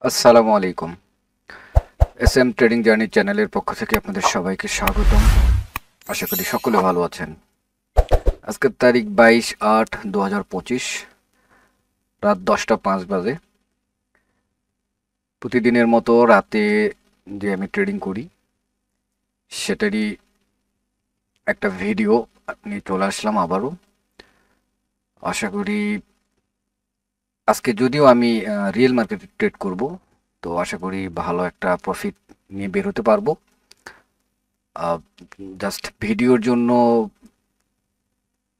আসসালামু আলাইকুম। S M trading journey চ্যানেলের পক্ষ থেকে আপনাদের সবাইকে স্বাগতম। আশা করি সকলে ভালো আছেন। আজকের তারিখ 22/8/2025, রাত 10টা 5 বাজে। প্রতিদিনের মতো রাতে যে আমি ট্রেডিং করি সেটারই একটা ভিডিও নিয়ে চলে আসলাম আবারও। আশা করি আজকে যদিও আমি রিয়েল মার্কেটে ট্রেড করব, তো আশা করি ভালো একটা প্রফিট নিয়ে বের হতে পারবো। জাস্ট ভিডিওর জন্য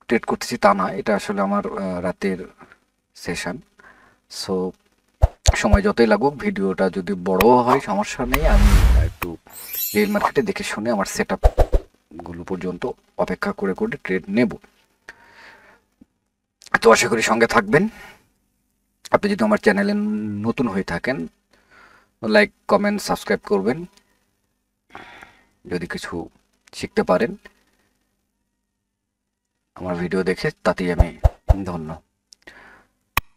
ট্রেড করতেছি তা না, এটা আসলে আমার রাতের সেশন। সো সময় যতই লাগুক, ভিডিওটা যদি বড় হয় সমস্যা নেই, আমি একটু রিয়েল মার্কেটে দেখে শুনে আমার সেট আপগুলো পর্যন্ত অপেক্ষা করে করে ট্রেড নেব। তো আশা করি সঙ্গে থাকবেন। আপনি যদি আমার চ্যানেলে নতুন হয়ে থাকেন, লাইক কমেন্ট সাবস্ক্রাইব করবেন। যদি কিছু শিখতে পারেন আমার ভিডিও দেখে, তাতেই আমি ধন্য।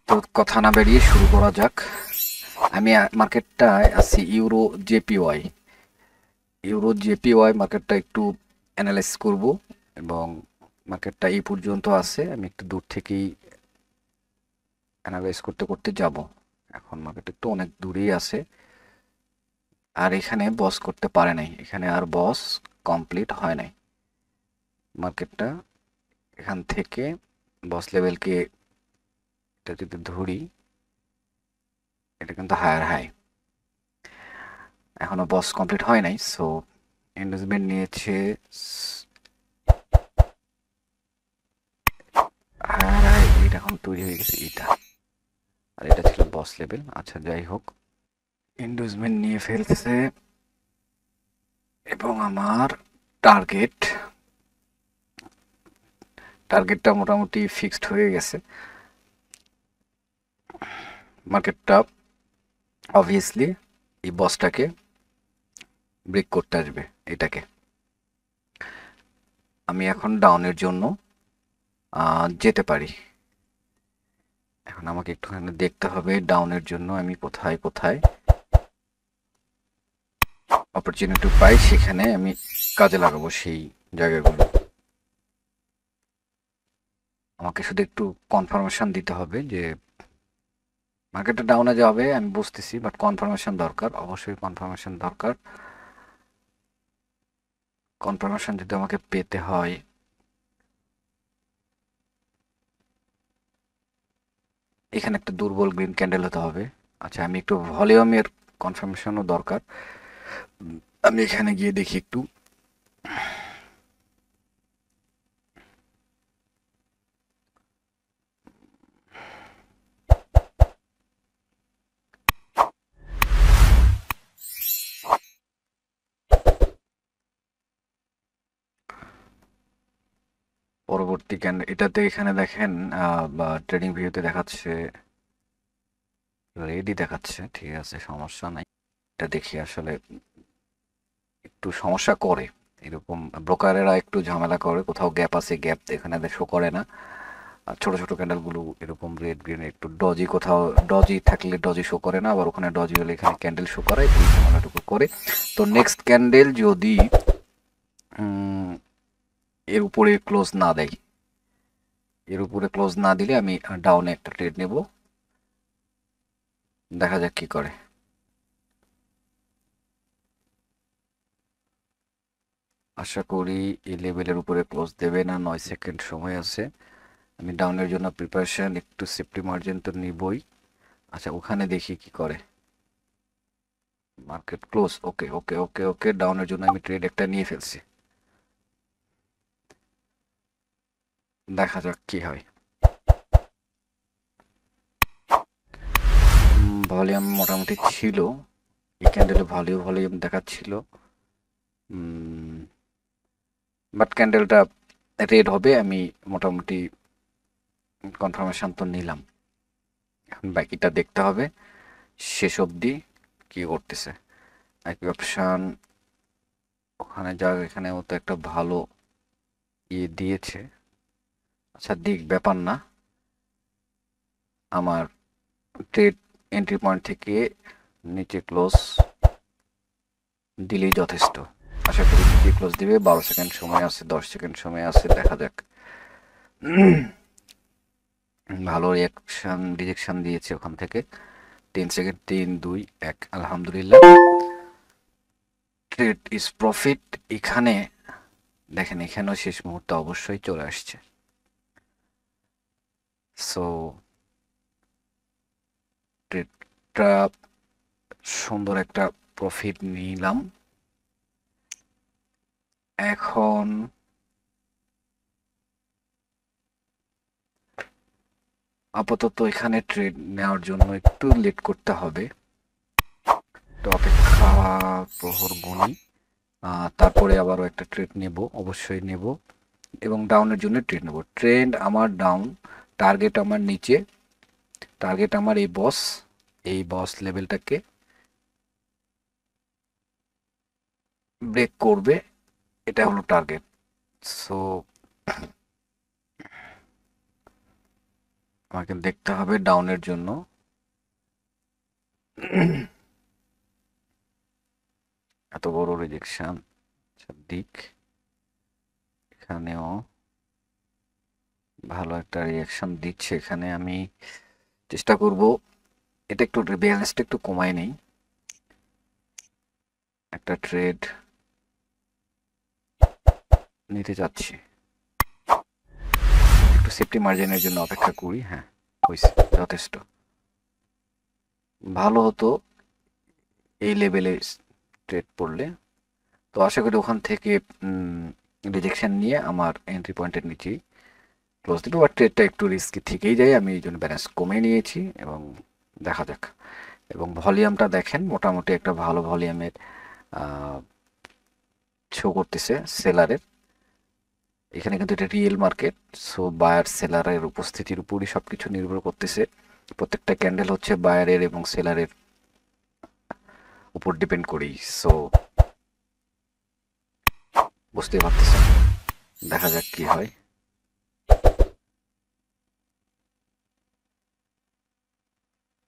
তো কথা না বেরিয়ে শুরু করা যাক। আমি মার্কেটটায় আছি ইউরো জেপিওয়াই মার্কেটটা একটু অ্যানালাইজ করব, এবং মার্কেটটা এই পর্যন্ত আছে, আমি একটু দূর থেকেই অ্যানালাইজ করতে করতে যাব। এখন মার্কেট একটু অনেক দূরেই আছে, আর এখানে বস করতে পারে নাই, এখানে আর বস কমপ্লিট হয় নাই। মার্কেটটা এখান থেকে বস লেভেলকে এটা যদি ধরি, এটা কিন্তু হায়ার হাই, এখনো বস কমপ্লিট হয় নাই। সো ইনভেস্টমেন্ট নিয়েছে হায়ার হাই, এটা এখন তৈরি হয়ে গেছে এটা, আর এটা ছিল বস লেভেল। আচ্ছা, যাই হোক, ইনভেস্টমেন্ট নিয়ে ফেলছে, এবং আমার টার্গেট টার্গেটটা মোটামুটি ফিক্সড হয়ে গেছে। মার্কেটটা অবভিয়াসলি এই বসটাকে ব্রেক করতে আসবে। এটাকে আমি এখন ডাউনের জন্য যেতে পারি। এখন আমাকে একটুখানি দেখতে হবে ডাউনের জন্য আমি কোথায় কোথায় অপরচুনিটি পাই, সেখানে আমি কাজে লাগাবো সেই জায়গাগুলো। আমাকে শুধু একটু কনফার্মেশন দিতে হবে যে মার্কেটটা ডাউনে যাবে, আমি বুঝতেছি, বাট কনফার্মেশন দরকার, অবশ্যই কনফার্মেশন দরকার। কনফার্মেশন যদি আমাকে পেতে হয়, এখানে একটা দুর্বল গ্রিন ক্যান্ডেল হতে হবে। আচ্ছা, আমি একটু ভলিউমের কনফার্মেশনও দরকার। আমি এখানে গিয়ে দেখি একটু। পরবর্তী ক্যান্ডেল এটাতে এখানে দেখেন, বা ট্রেডিং ভিউতে দেখাচ্ছে রেডি দেখাচ্ছে, ঠিক আছে, সমস্যা নাই। এটা দেখি আসলে একটু সমস্যা করে, এরকম ব্রোকারেরা একটু ঝামেলা করে, কোথাও গ্যাপ আছে, গ্যাপ এখানে শো করে না। আর ছোট ছোট ক্যান্ডেলগুলো এরকম রেড গ্রিন একটু ডজি, কোথাও ডজি থাকলে ডজি শো করে না, আবার ওখানে ডজি হলে এখানে ক্যান্ডেল শো করে, এই ঝামেলাটুকু করে। তো নেক্সট ক্যান্ডেল যদি এর উপরে ক্লোজ না দেয়, এর উপরে ক্লোজ না দিলে আমি ডাউনে একটা ট্রেড নেব, দেখা যাক কি করে। আশা করি এই লেভেলের উপরে ক্লোজ দেবে না, 9 সেকেন্ড সময় আছে। আমি ডাউনের জন্য প্রিপারেশন, একটু সেফটি মার্জিন তো নিবই। আচ্ছা, ওখানে দেখি কি করে। মার্কেট ক্লোজ, ওকে ওকে ওকে ওকে, ডাউনের জন্য আমি ট্রেড একটা নিয়ে ফেলছি, দেখা যাক কি হয়। ভলিউম মোটামুটি ছিল, এই ক্যান্ডেলে ভলিউম দেখাচ্ছিল, বাট ক্যান্ডেলটা রেড হবে, আমি মোটামুটি কনফার্মেশন তো নিলাম। এখন বাকিটা দেখতে হবে শেষ অবধি কি করতেছে। একই অপশান ওখানে যাক, এখানেও তো একটা ভালো ইয়ে দিয়েছে। আচ্ছা, দিক ব্যাপার না, আমার ট্রেড এন্ট্রি পয়েন্ট থেকে নিচে ক্লোজ দিলেই যথেষ্ট। আশা করি নিচে ক্লোজ দিবে। 12 সেকেন্ড সময় আছে, 10 সেকেন্ড সময় আছে, দেখা যাক। ভালো রিজেকশন দিয়েছে ওখান থেকে। 3 সেকেন্ড, 3 2 1, আলহামদুলিল্লাহ, ট্রেড ইজ প্রফিট। এখানে দেখেন, এখানেও শেষ মুহূর্তে অবশ্যই চলে আসছে। সো ট্রেডটা সুন্দর একটা প্রফিট নিলাম। এখন আপাতত এখানে ট্রেড নেওয়ার জন্য একটু লেট করতে হবে, তো অপেক্ষা প্রহর গুনি। তারপরে আবারও একটা ট্রেড নেব, অবশ্যই নেব, এবং ডাউনের জন্য ট্রেড নেব। ট্রেন্ড আমার ডাউন, টার্গেট আমার নিচে, টার্গেট আমার এই বস লেভেলটাকে ব্রেক করবে, এটা হলো টার্গেট। সো আমাকে দেখতে হবে ডাউনের জন্য। এত বড় রিজেকশন দিক, এখানেও ভালো একটা রিয়াকশন দিচ্ছে। এখানে আমি চেষ্টা করব এটা একটু ব্যালেন্সটা একটু কমায় নেই, একটা ট্রেড নিতে চাচ্ছি, একটু সেফটি মার্জিনের জন্য অপেক্ষা করি। হ্যাঁ, হয়েছে, যথেষ্ট ভালো হতো এই লেভেলে ট্রেড পড়লে। তো আশা করি ওখান থেকে রিজেকশন নিয়ে আমার এন্ট্রি পয়েন্টের নিচেই ক্লোজ দিল। বা ট্রেডটা একটু রিস্কি থেকেই যায়, আমি এই জন্য ব্যালেন্স কমে নিয়েছি, এবং দেখা যাক। এবং ভলিউমটা দেখেন, মোটামুটি একটা ভালো ভলিউমের শো করতেছে সেলারের। এখানে কিন্তু এটা রিয়েল মার্কেট, সো বায়ার সেলারের উপস্থিতির উপরই সবকিছু নির্ভর করতেছে। প্রত্যেকটা ক্যান্ডেল হচ্ছে বায়ারের এবং সেলারের উপর ডিপেন্ড করি। সো বুঝতে পারতেছেন, দেখা যাক কি হয়।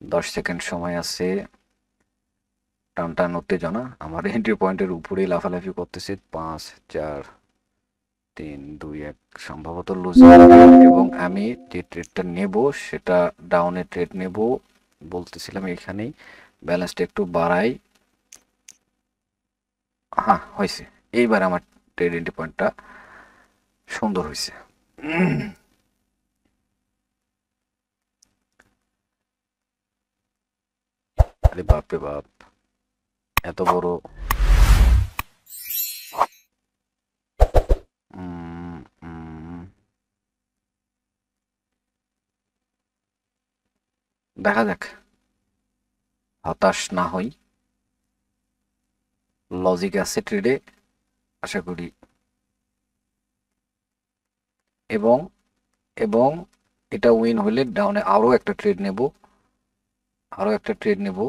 দশ সেকেন্ড সময় আছে। টান টান উত্তেজনা আমার এন্ট্রি পয়েন্টের উপরেই লাফালাফি করতেছে। 5 4 3 2 1, সম্ভবত লুজিং, এবং আমি যে ট্রেডটা নেব সেটা ডাউনে ট্রেড নেব বলতেছিলাম। এখানেই ব্যালেন্সটা একটু বাড়াই। হ্যাঁ, হয়েছে। এইবার আমার ট্রেড এন্ট্রি পয়েন্টটা সুন্দর হয়েছে। আরে বাপ রে বাপ, এত বড়! দেখা যাক, হতাশ না হই, লজিক আছে ট্রেডে আশা করি। এবং এবং এটা উইন হলে ডাউনে আরো একটা ট্রেড নেব, আরো একটা ট্রেড নেব।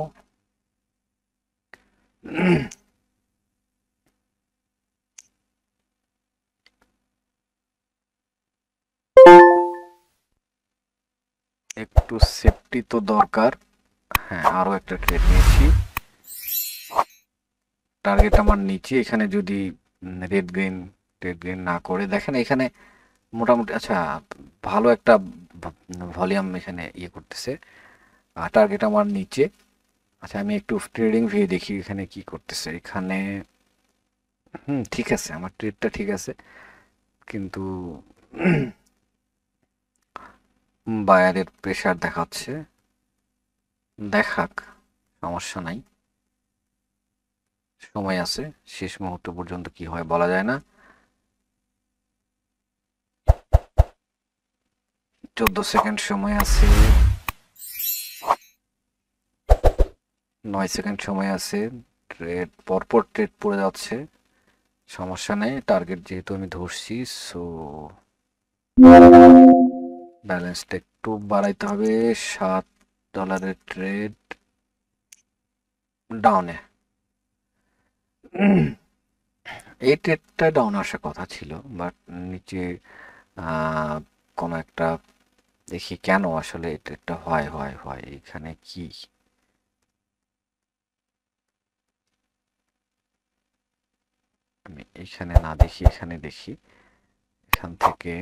একটু সেফটি তো দরকার। হ্যাঁ, আরো একটা ট্রেড নিয়েছি, টার্গেট আমার নিচে। এখানে যদি রেড গ্রিন না করে, দেখেন এখানে মোটামুটি আচ্ছা ভালো একটা ভলিউম এখানে ইয়ে করতেছে, আর টার্গেট আমার নিচে। আচ্ছা, আমি একটু ট্রেডিং ভিউ দেখি এখানে কি করতেছে। এখানে ঠিক আছে, আমার ট্রেডটা ঠিক আছে, কিন্তু বায়ারের প্রেসার দেখাচ্ছে। দেখাক, সমস্যা নাই, সময় আছে। শেষ মুহূর্ত পর্যন্ত কি হয় বলা যায় না। 14 সেকেন্ড সময় আছে, 9 সেকেন্ড সময় আছে। ট্রেড পরপর ট্রেড পড়ে যাচ্ছে, সমস্যা নেই, টার্গেট যেহেতু আমি ধরছি। সো ব্যালেন্সটা একটু বাড়াইতে হবে। $7 ট্রেড ডাউনে। এই ট্রেডটা ডাউন আসার কথা ছিল, বাট নিচে কোনো একটা দেখি কেন আসলে এই ট্রেডটা হয়। এখানে কি আমি এখানে না দেখি, এখানে দেখি। এখান থেকে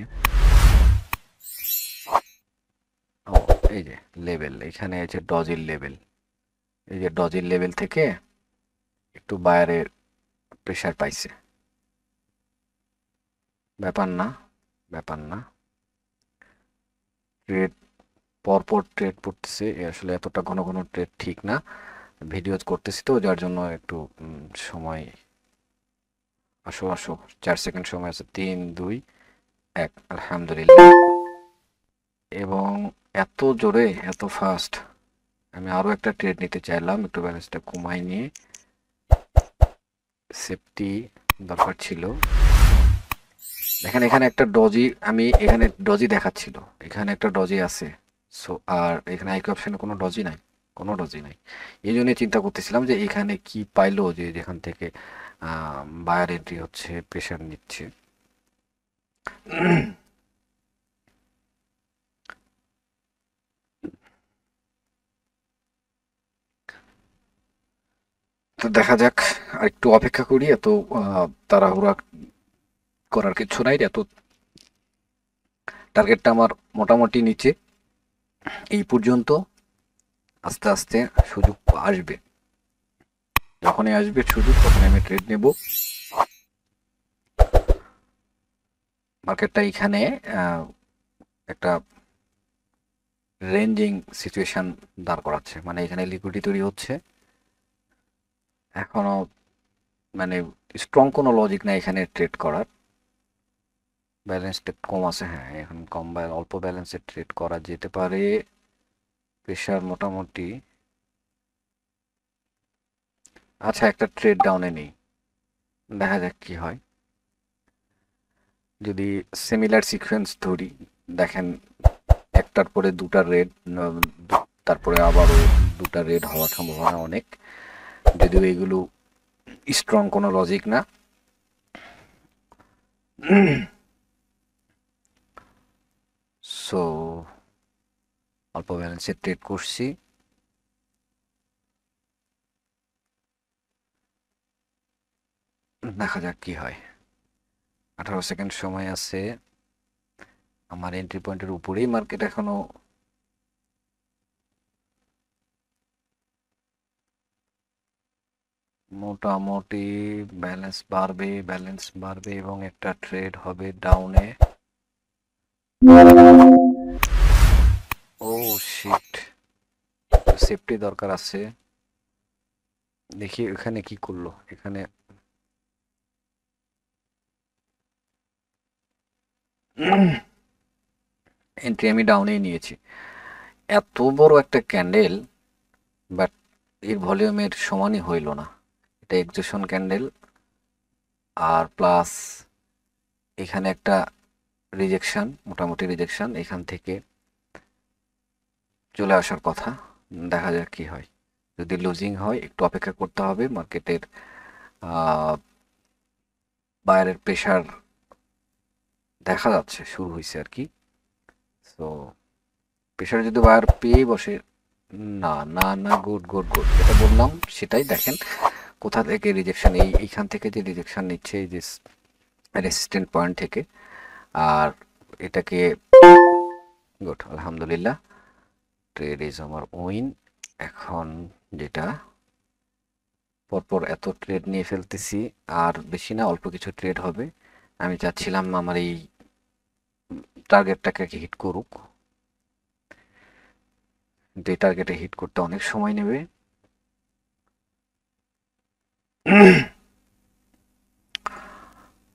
এই যে লেভেল, এখানে আছে ডজির লেভেল। এই যে ডজির লেভেল থেকে একটু বায়ারের প্রেশার পাইছে। ব্যাপার না, ব্যাপার না। ট্রেড পরপর ট্রেড পড়তেছে, আসলে এতটা ঘন ঘন ট্রেড ঠিক না। ভিডিও করতেছি তো, যার জন্য একটু সময়। আসো আসো, 4 সেকেন্ড সময় আছে। 3 2 1, আলহামদুলিল্লাহ। এবং এত জোরে, এত ফাস্ট। আমি আরো একটা ট্রেড নিতে চাইলাম, একটু ব্যালেন্সটা কমাই নিয়ে। সেফটি দরকার ছিল। দেখেন এখানে একটা ডজি, আমি এখানে ডজি দেখাচ্ছিল, এখানে একটা ডজি আছে। সো আর এখানে আইকিউ অপশনে কোনো ডজি নাই, কোনো ডজি নাই। এই জন্য চিন্তা করতেছিলাম যে এখানে কি পাইলো, যে যেখান থেকে বায়ার এন্ট্রি হচ্ছে, প্রেশার নিচ্ছে। তো দেখা যাক, আর একটু অপেক্ষা করি। এত তাড়াহুড়া করার কিছু নাই। এত টার্গেটটা আমার মোটামুটি নিচে এই পর্যন্ত। আস্তে আস্তে সুযোগ আসবে, যখনই আসবে সুযোগ তখনই আমি ট্রেড নেব। মার্কেটটা এখানে একটা রেঞ্জিং সিচুয়েশন দাঁড় করাচ্ছে, মানে এখানে লিকুইডিটি তৈরি হচ্ছে। এখনো মানে স্ট্রং কোনো লজিক নাই এখানে ট্রেড করার। ব্যালেন্সটা কম আছে, হ্যাঁ এখন কম, অল্প ব্যালেন্সে ট্রেড করা যেতে পারে। প্রেশার মোটামুটি। আচ্ছা, একটা ট্রেড ডাউনে নেই, দেখা যাক কি হয়। যদি সিমিলার সিকোয়েন্স ধরি, দেখেন একটার পরে দুটা রেড, তারপরে আবারও দুটা রেড হওয়ার সম্ভাবনা অনেক, যদিও এগুলো স্ট্রং কোনো লজিক না। সো অল্প ব্যালেন্সে ট্রেড করছি। দেখা যাক কি হয়। 18 সেকেন্ড সময় আছে। আমার এন্ট্রি পয়েন্টের উপরেই মার্কেট এখনো। মোটামুটি ব্যালেন্স বাড়বে, ব্যালেন্স বাড়বে এবং একটা ট্রেড হবে ডাউনে। ও শিট, সেফটি দরকার আছে। দেখি এখানে কি করলো। এখানে এন্ট্রি আমি ডাউনেই নিয়েছি। এত বড় একটা ক্যান্ডেল, বাট এর ভলিউমের সমানই হইল না। এটা এক্সজেশন ক্যান্ডেল, আর প্লাস এখানে একটা রিজেকশন, মোটামুটি রিজেকশন এখান থেকে চলে আসার কথা। দেখা যাক কি হয়। যদি লুজিং হয় একটু অপেক্ষা করতে হবে। মার্কেটের বায়ারের প্রেশার দেখা যাচ্ছে শুরু হয়েছে আর কি। সো প্রেশার যদি বায়ার পেয়ে বসে, না না না, গুড গুড গুড, যেটা বললাম সেটাই। দেখেন কোথা থেকে রিজেকশন, এইখান থেকে যে রিজেকশন নিচ্ছে, এই যে রেসিস্ট্যান্ট পয়েন্ট থেকে। আর এটাকে গুড, আলহামদুলিল্লাহ, ট্রেড ইজ আমার উইন। এখন যেটা, পরপর এত ট্রেড নিয়ে ফেলতেছি, আর বেশি না, অল্প কিছু ট্রেড হবে। আমি চাচ্ছিলাম আমার এই টার্গেটটাকে হিট করুক, কিন্তু এই টার্গেটে হিট করতে অনেক সময় নেবে।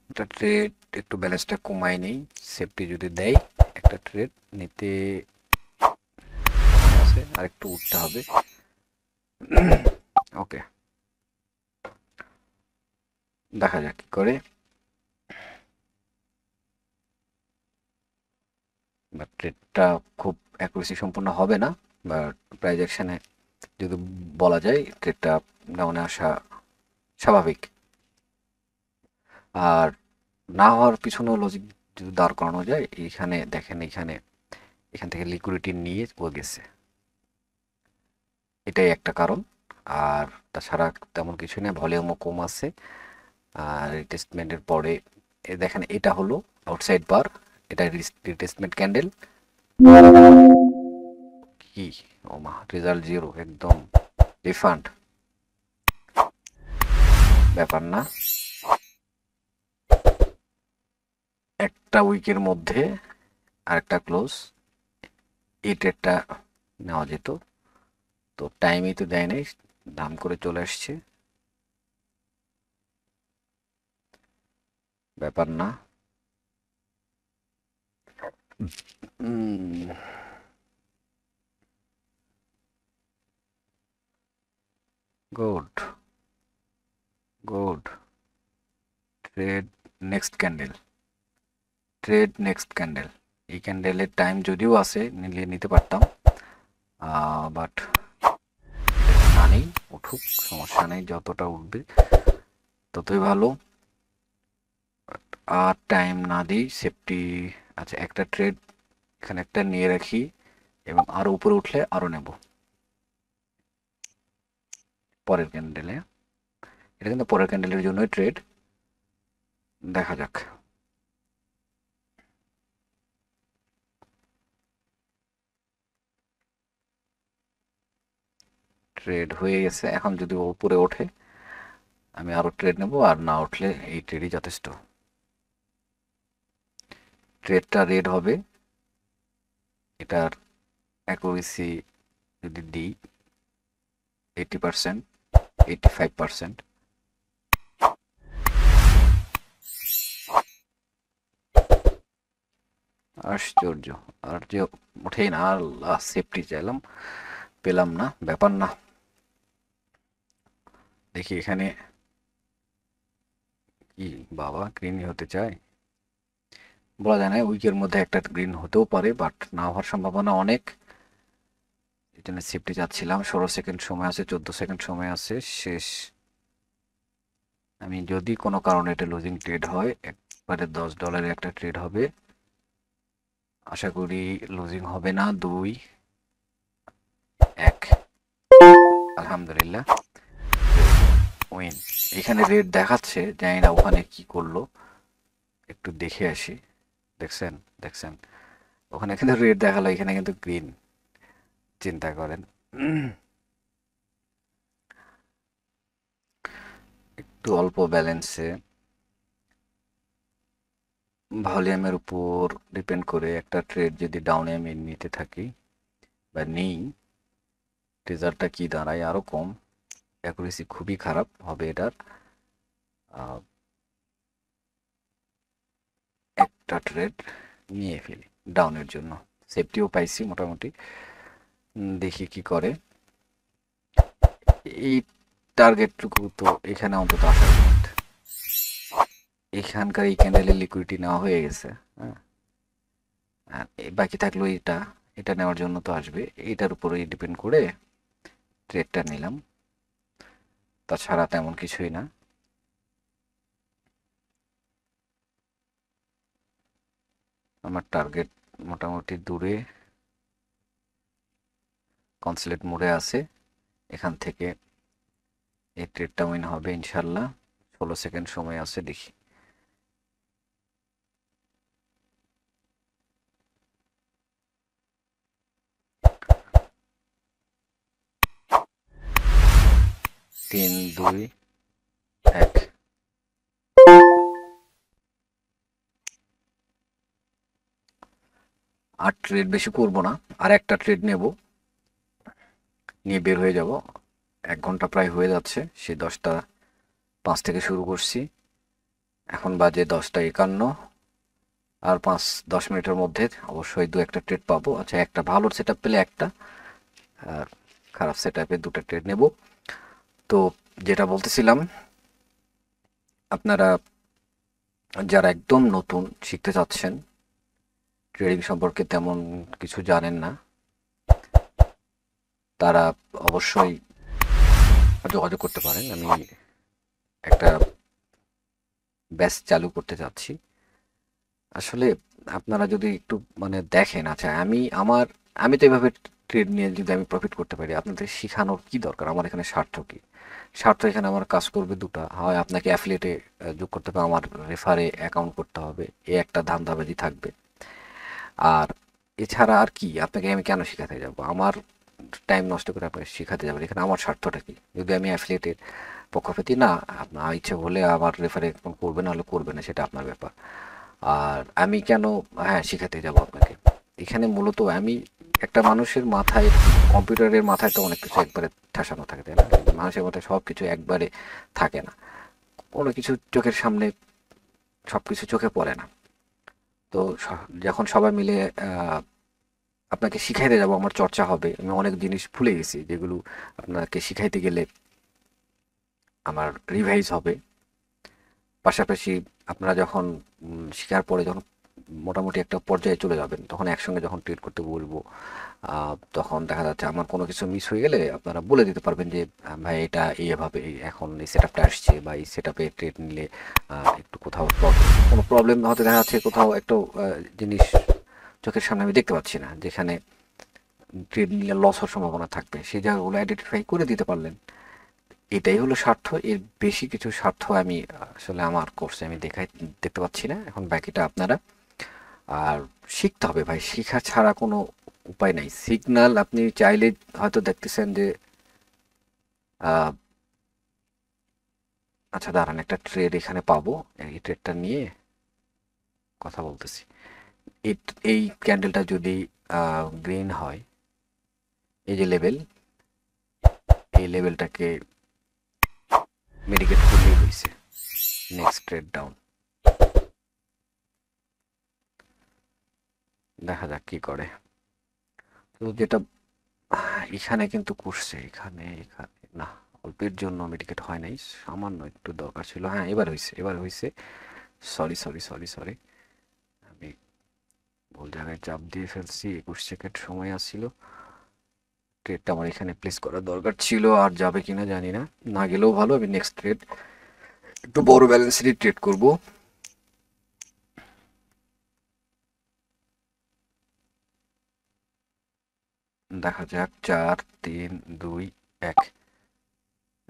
একটা ট্রেড একটু ব্যালেন্সটা কমাই নেই, সেফটি যদি দেয় একটা ট্রেড নিতে আছে, আর একটু উঠতে হবে। ওকে, দেখা যাক কি করে। বাট ট্রেডটা খুব অ্যাকুরেসি সম্পূর্ণ হবে না, বাট প্রাইজ অ্যাকশনে যদি বলা যায় ট্রেডটা ডাউনে আসা স্বাভাবিক। আর না হওয়ার পিছনেও লজিক যদি দাঁড় করানো যায়, এইখানে দেখেন, এখান থেকে লিকুইডিটি নিয়ে ও গেছে, এটাই একটা কারণ। আর তাছাড়া তেমন কিছু নেই, ভলিউমও কম আছে। আর রিটেস্টমেন্টের পরে দেখেন এটা হলো আউটসাইড বার, এটা রিটেস্টমেন্ট ক্যান্ডেল। কি ও মা, রেজাল্ট জিরো, একদম রিফান্ড, ব্যাপার না। একটা উইকের মধ্যে আরেকটা ক্লোজ, এই ট্রেডটা নেওয়া যেত, তো টাইমই তো দেয় নাই, দাম করে চলে আসছে, ব্যাপার না। Good good, trade next candle, trade next candle. এই ক্যান্ডেলের টাইম যদিও আছে, নিলে নিতে পারতাম, বাট না নেই, উঠুক সমস্যা নেই, যতটা উঠবে ততই ভালো। আর টাইম না দিই, সেফটি। আচ্ছা, একটা ট্রেড এখানে একটা নিয়ে রাখি, এবং আরো উপরে উঠলে আরো নেব পরের ক্যান্ডেলে। এটা কিন্তু পরের ক্যান্ডেলের জন্যই ট্রেড, দেখা যাক। ট্রেড হয়ে গেছে, এখন যদি উপরে ওঠে আমি আরো ট্রেড নেব, আর না উঠলে এই ট্রেডই যথেষ্ট। ট্রেডটা রেড হবে, এটার অ্যাকুরেসি যদি দিই 80%, 85%। আশ্চর্য, আর যে ওঠেই না, আর সেফটি চাইলাম, পেলাম না, ব্যাপার না। দেখি এখানে কি, বাবা গ্রিনই হতে চায়, বলা যায় না, উইকের মধ্যে একটা গ্রিন হতেও পারে, বাট না হওয়ার সম্ভাবনা অনেক। এই জন্য সেফটি চাচ্ছিলাম। 16 সেকেন্ড সময় আছে, 14 সেকেন্ড সময় আছে, শেষ। আমি যদি কোনো কারণে এটা লুজিং ট্রেড হয়, একবারে $10 একটা ট্রেড হবে, আশা করি লুজিং হবে না। 2, 1, আলহামদুলিল্লাহ উইন। এখানে রেড দেখাচ্ছে, জানি না ওখানে কি করলো, একটু দেখে আসি। দেখছেন দেখছেন, ওখানে কিন্তু রেড দেখালো, এখানে কিন্তু গ্রিন, চিন্তা করেন। একটু অল্প ব্যালেন্সে, ভলিউমের উপর ডিপেন্ড করে একটা ট্রেড যদি ডাউনে আমি নিতে থাকি বা নিই, রেজাল্টটা কি দাঁড়ায়, আরো কম, অ্যাকুরেসি খুবই খারাপ হবে এটার। একটা ট্রেড নিয়ে ফেলি ডাউনের জন্য, সেফটিও পাইছি মোটামুটি, দেখি কি করে। এই টার্গেটটুকু তো এখানে অন্তত আসার পথ, এখানকার এই ক্যান্ডেলের লিকুইডিটি নেওয়া হয়ে গেছে, হ্যাঁ। আর বাকি থাকলো এটা, এটা নেওয়ার জন্য তো আসবে, এটার উপরেই ডিপেন্ড করে ট্রেডটা নিলাম, তাছাড়া তেমন কিছুই না। আমার টার্গেট মোটামুটি দূরে, কনসুলেট মোডে আছে, এখান থেকে এই ট্রেডটা উইন হবে ইনশাল্লাহ। 16 সেকেন্ড সময় আছে, দেখি। তিন, 2, 1। আর ট্রেড বেশি করব না, আর একটা ট্রেড নেব, নিয়ে বের হয়ে যাব। 1 ঘন্টা প্রায় হয়ে যাচ্ছে, সেই 10টা 5 থেকে শুরু করছি, এখন বাজে 10টা 51। আর 5-10 মিনিটের মধ্যে অবশ্যই 2-1টা ট্রেড পাবো। আচ্ছা, একটা ভালো সেট আপ পেলে একটা, আর খারাপ সেট আপে 2টা ট্রেড নেব। তো যেটা বলতেছিলাম, আপনারা যারা একদম নতুন শিখতে চাচ্ছেন, ট্রেডিং সম্পর্কে তেমন কিছু জানেন না, তারা অবশ্যই যোগাযোগ করতে পারেন। আমি একটা ব্যাচ চালু করতে চাচ্ছি। আসলে আপনারা যদি একটু মানে দেখেন, আচ্ছা আমি তো এভাবে ট্রেড নিয়ে যদি আমি প্রফিট করতে পারি, আপনাদের শেখানোর কি দরকার? আমার এখানে স্বার্থ কি? স্বার্থ এখানে আমার কাজ করবে দুটা, হয় আপনাকে অ্যাফিলিয়েটে যোগ করতে হবে, আমার রেফারে অ্যাকাউন্ট করতে হবে, এ একটা ধান্দাবাজি থাকবে। আর এছাড়া আর কি আপনাকে আমি কেন শেখাতে যাব? আমার টাইম নষ্ট করে আপনাকে শেখাতে যাবেন, এখানে আমার স্বার্থটা কি? যদি আমি অ্যাফিলিয়েটের পক্ষপাতী না, আপনার ইচ্ছে হলে আমার রেফারে অ্যাকাউন্ট করবে, না হলে করবে না, সেটা আপনার ব্যাপার। আর আমি কেন হ্যাঁ শেখাতে যাব আপনাকে? এখানে মূলত আমি একটা মানুষের মাথায়, কম্পিউটারের মাথায় তো অনেক কিছু একবারে ঠাসানো থাকে, তাই না? মানুষের মাথায় সব কিছু একবারে থাকে না, কোনো কিছু চোখের সামনে সব কিছু চোখে পড়ে না। তো যখন সবাই মিলে আপনাকে শিখাইতে যাব, আমার চর্চা হবে, আমি অনেক জিনিস ভুলে গেছি যেগুলো আপনাকে শিখাইতে গেলে আমার রিভাইজ হবে। পাশাপাশি আপনারা যখন শেখার পরে যখন মোটামুটি একটা পর্যায়ে চলে যাবেন, তখন একসঙ্গে যখন ট্রেড করতে বলবো, তখন দেখা যাচ্ছে আমার কোনো কিছু মিস হয়ে গেলে আপনারা বলে দিতে পারবেন যে ভাই এটা এইভাবে এখন এই সেট আপটা আসছে, বা এই সেট আপে ট্রেড নিলে একটু কোথাও কোনো প্রবলেম হতে দেখা যাচ্ছে, কোথাও একটা জিনিস চোখের সামনে আমি দেখতে পাচ্ছি না, যেখানে ট্রেড নিলে লস হওয়ার সম্ভাবনা থাকবে, সেই জায়গাগুলো আইডেন্টিফাই করে দিতে পারলেন। এটাই হলো স্বার্থ, এর বেশি কিছু স্বার্থ আমি আসলে আমার কোর্সে আমি দেখতে পাচ্ছি না। এখন বাকিটা আপনারা আর শিখতে হবে ভাই, শেখা ছাড়া কোনো উপায় নাই। সিগন্যাল আপনি চাইলে হয়তো দেখতেছেন যে আচ্ছা দাঁড়ান, একটা ট্রেড এখানে পাবো, এই ট্রেডটা নিয়ে কথা বলতেছি। এই ক্যান্ডেলটা যদি গ্রিন হয়, এই যে লেভেল, এই লেভেলটাকে মেডিকেট করলেই হয়েছে, নেক্সট ট্রেড ডাউন। দেখা যাক কি করে। তো যেটা এখানে কিন্তু করছে, এখানে এখানে না, অল্পের জন্য মেডিকেট হয় নাই, সামান্য একটু দরকার ছিল। হ্যাঁ এবার হয়েছে, এবার হয়েছে। সরি সরি সরি সরি, আমি ভুল জায়গায় চাপ দিয়ে ফেলছি। 21 সেকেন্ড সময় আসছিল, ট্রেডটা আমার এখানে প্লেস করার দরকার ছিল। আর যাবে কিনা জানি না, না গেলেও ভালো। আমি নেক্সট ট্রেড একটু বড় ব্যালেন্সেরই ট্রেড করব। দেখা যাক, 4 3 2 1,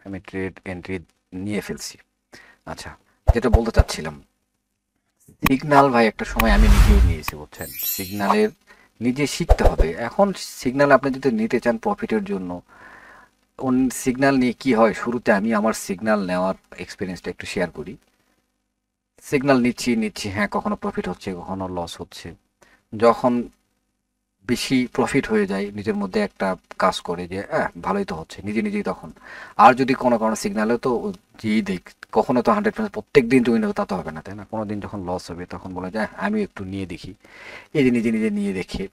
আমি ট্রেড এন্ট্রি নিয়ে ফেলছি। আচ্ছা, যেটা বলতে চাচ্ছিলাম, সিগন্যাল ভাই একটা সময় আমি নিজেও নিয়েছি, বুঝছেন? সিগন্যালের নিজে শিখতে হবে। এখন সিগন্যাল আপনি যদি নিতে চান প্রফিটের জন্য, সিগন্যাল নিয়ে কি হয়, শুরুতে আমি আমার সিগন্যাল নেওয়ার এক্সপিরিয়েন্সটা একটু শেয়ার করি। সিগন্যাল নিচ্ছি, হ্যাঁ, কখনো প্রফিট হচ্ছে, কখনো লস হচ্ছে। যখন বেশি প্রফিট হয়ে যায়, নিজের মধ্যে একটা কাজ করে যে ভালোই তো হচ্ছে, নিজেই তখন। আর যদি কোনো কারণে সিগন্যালে তো যেই দেখ, কখনো তো 100% প্রত্যেক দিন জয়েন হবে তা তো হবে না, তাই না? কোনো দিন যখন লস হবে তখন বলে যায় আমি একটু নিয়ে দেখি, এই যে নিজে নিয়ে দেখে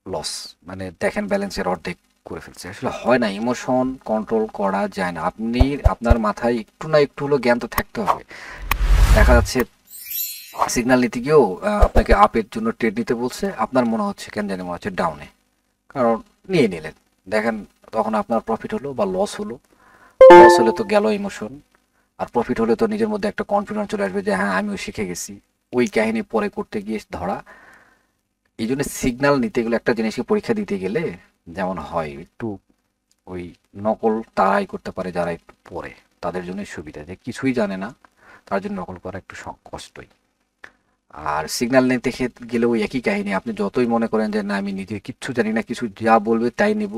লস, মানে দেখেন ব্যালেন্সের অর্ধেক করে ফেলছে। আসলে হয় না, ইমোশন কন্ট্রোল করা যায় না। আপনি আপনার মাথায় একটু না একটু হলো জ্ঞান তো থাকতে হবে। দেখা যাচ্ছে সিগন্যাল নিতে গিয়েও আপনাকে আপের জন্য ট্রেড নিতে বলছে, আপনার মনে হচ্ছে কেন জানি মনে হচ্ছে ডাউনে, কারণ নিয়ে নিলেন, দেখেন তখন আপনার প্রফিট হলো বা লস হলো। লস হলে তো গেল ইমোশন, আর প্রফিট হলে তো নিজের মধ্যে একটা কনফিডেন্স চলে আসবে যে হ্যাঁ আমিও শিখে গেছি। ওই কাহিনী পরে করতে গিয়ে ধরা। এই জন্য সিগন্যাল নিতে গেলে, একটা জিনিসকে পরীক্ষা দিতে গেলে যেমন হয়, একটু ওই নকল তারাই করতে পারে যারা একটু পড়ে, তাদের জন্য সুবিধা। যে কিছুই জানে না তার জন্য নকল করা একটু কষ্টই। আর সিগন্যাল নিতে গেলে ওই একই কাহিনী, আপনি যতই মনে করেন যে না আমি নিজে কিচ্ছু জানি না, কিছু যা বলবে তাই নেব,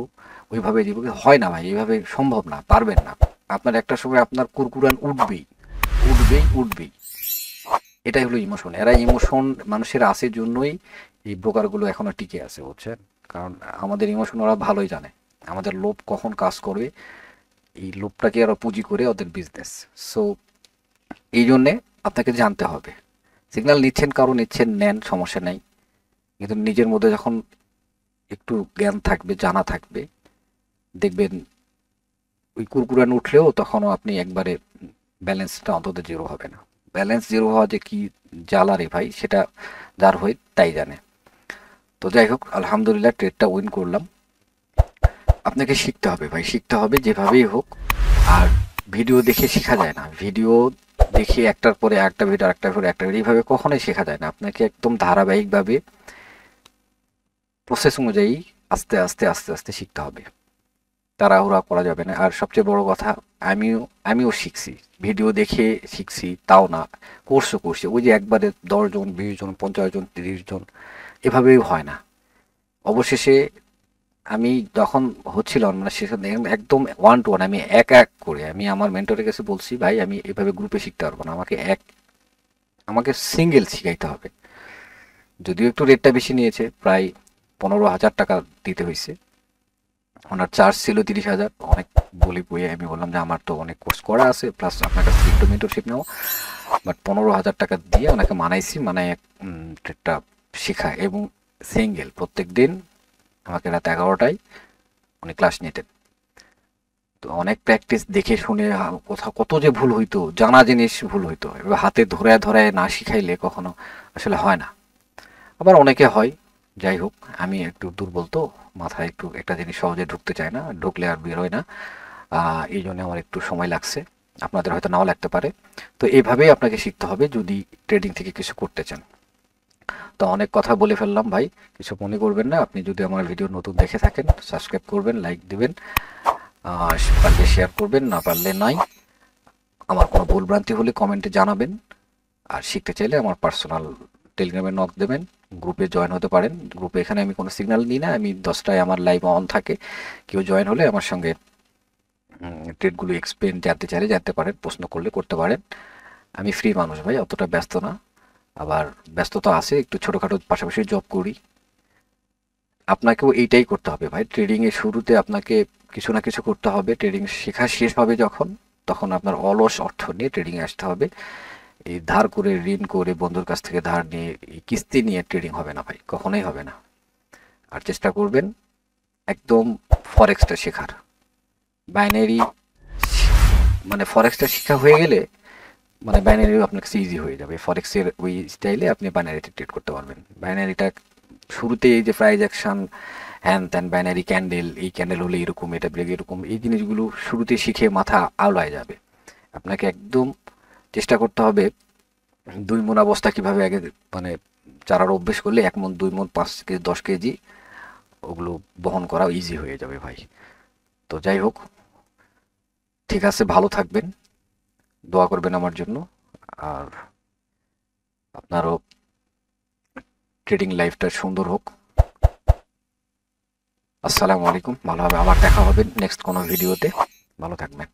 ওইভাবে দিব, হয় না ভাই, এইভাবে সম্ভব না, পারবেন না। আপনার একটা সময় আপনার কুরকুরান উঠবেই। এটাই হলো ইমোশন। এরা ইমোশন মানুষের আছে জন্যই এই ব্রোকারগুলো এখনো টিকে আছে, বুঝছেন? কারণ আমাদের ইমোশন ওরা ভালোই জানে, আমাদের লোভ কখন কাজ করবে, এই লোভটাকে ওরা পুঁজি করে ওদের বিজনেস। সো এই জন্যে আপনাকে জানতে হবে। সিগন্যাল নিচ্ছেন, কারো নিচ্ছেন, নেন, সমস্যা নেই। কিন্তু নিজের মধ্যে যখন একটু জ্ঞান থাকবে, জানা থাকবে, দেখবেন ওই কুরকুরান উঠলেও তখনও আপনি একবারে ব্যালেন্সটা অন্তত জিরো হবে না। ব্যালেন্স জিরো হওয়া যে কি জ্বালা রে ভাই, সেটা যার হয়ে তাই জানে। তো যাই হোক, আলহামদুলিল্লাহ ট্রেডটা উইন করলাম। আপনাকে শিখতে হবে ভাই, শিখতে হবে যেভাবেই হোক। আর ভিডিও দেখে শেখা যায় না, ভিডিও দেখে একটার পরে একটা ভিডিও, আরেকটার পরে একটা ভিডিও, এইভাবে কখনোই শেখা যায় না। আপনাকে একদম ধারাবাহিকভাবে প্রসেস অনুযায়ী আস্তে আস্তে আস্তে আস্তে শিখতে হবে, তাড়াহুড়া করা যাবে না। আর সবচেয়ে বড় কথা, আমিও আমিও শিখছি, ভিডিও দেখে শিখছি তাও না, কোর্সও করছি। ওই যে একবারে 10 জন 20 জন 50 জন 30 জন এভাবেই হয় না। অবশেষে আমি যখন হচ্ছিল মানে সেখানে একদম ওয়ান টু ওয়ান, আমি এক এক করে আমি আমার মেন্টরের কাছে বলছি, ভাই আমি এভাবে গ্রুপে শিখতে পারবো না, আমাকে সিঙ্গেল শিখাইতে হবে। যদিও একটু রেটটা বেশি নিয়েছে, প্রায় 15,000 টাকা দিতে হয়েছে। ওনার চার্জ ছিল 30,000। অনেক বলি বই আমি বললাম যে আমার তো অনেক কোর্স করা আছে, প্লাস আপনার কাছে একটু মেন্টরশিপ নেওয়া। বাট 15,000 টাকা দিয়ে ওনাকে মানাইছি, মানে ট্রেডটা শেখা, এবং সিঙ্গেল প্রত্যেক দিন আমাকে রাত 11টায় উনি ক্লাস নিতেন। তো অনেক প্র্যাকটিস দেখে শুনে কোথাও কত যে ভুল হইতো, জানা জিনিস ভুল হইতো, এবার হাতে ধরে ধরে না শিখাইলে কখনো আসলে হয় না। আবার অনেকে হয়, যাই হোক, আমি একটু দুর্বল তো, মাথায় একটু একটা জিনিস সহজে ঢুকতে চায় না, ঢুকলে আর বের হয় না। এই জন্য আমার একটু সময় লাগছে, আপনাদের হয়তো নাও লাগতে পারে। তো এইভাবেই আপনাকে শিখতে হবে যদি ট্রেডিং থেকে কিছু করতে চান। তো অনেক কথা বলে ফেললাম ভাই, কিছু মনে করবেন না। আপনি যদি আমার ভিডিও নতুন দেখে থাকেন, সাবস্ক্রাইব করবেন, লাইক দিবেন, পারলে শেয়ার করবেন, না পারলে নাই। আমার কোনো ভুলভ্রান্তি হলে কমেন্টে জানাবেন। আর শিখতে চাইলে আমার পার্সোনাল টেলিগ্রামে নক দেবেন, গ্রুপে জয়েন হতে পারেন। গ্রুপে এখানে আমি কোনো সিগন্যাল দিই না, আমি 10টায় আমার লাইভ অন থাকে। কেউ জয়েন হলে আমার সঙ্গে ট্রেডগুলো এক্সপ্লেন জানতে চাইলে জানতে পারেন, প্রশ্ন করলে করতে পারেন। আমি ফ্রি মানুষ ভাই, অতটা ব্যস্ত না। আবার ব্যস্ততা আছে, একটু ছোটোখাটো পাশাপাশি জব করি। আপনাকেও এইটাই করতে হবে ভাই, ট্রেডিং এর শুরুতে আপনাকে কিছু না কিছু করতে হবে। ট্রেডিং শেখা শেষ হবে যখন, তখন আপনার অলস অর্থ নিয়ে ট্রেডিং এ আসতে হবে। এই ধার করে, ঋণ করে, বন্ধুর কাছ থেকে ধার নিয়ে, এই কিস্তি নিয়ে ট্রেডিং হবে না ভাই, কখনোই হবে না। আর চেষ্টা করবেন একদম ফরেক্সটা শেখার। বাইনারি, মানে ফরেক্সটা শেখা হয়ে গেলে মানে বাইনারিও আপনার কাছে ইজি হয়ে যাবে। ফরেক্সের ওই স্টাইলে আপনি বাইনারিতে ট্রেড করতে পারবেন। বাইনারিটা শুরুতে এই যে প্রাইজ অ্যাকশন, হ্যান ত্যান, বাইনারি ক্যান্ডেল, এই ক্যান্ডেল হলে এরকম, এটা ব্রেক এরকম, এই জিনিসগুলো শুরুতে শিখে মাথা আওলায় যাবে। আপনাকে একদম চেষ্টা করতে হবে 2 মণ অবস্থা কিভাবে আগে, মানে চারার অভ্যেস করলে 1 মণ 2 মণ 5 কেজি 10 কেজি ওগুলো বহন করা ইজি হয়ে যাবে ভাই। তো যাই হোক, ঠিক আছে, ভালো থাকবেন, দোয়া করবেন আমার জন্য। আর আপনারও ট্রেডিং লাইফটা সুন্দর হোক। আসসালামু আলাইকুম, ভালো হবে, আবার দেখা হবে নেক্সট কোনো ভিডিওতে। ভালো থাকবেন।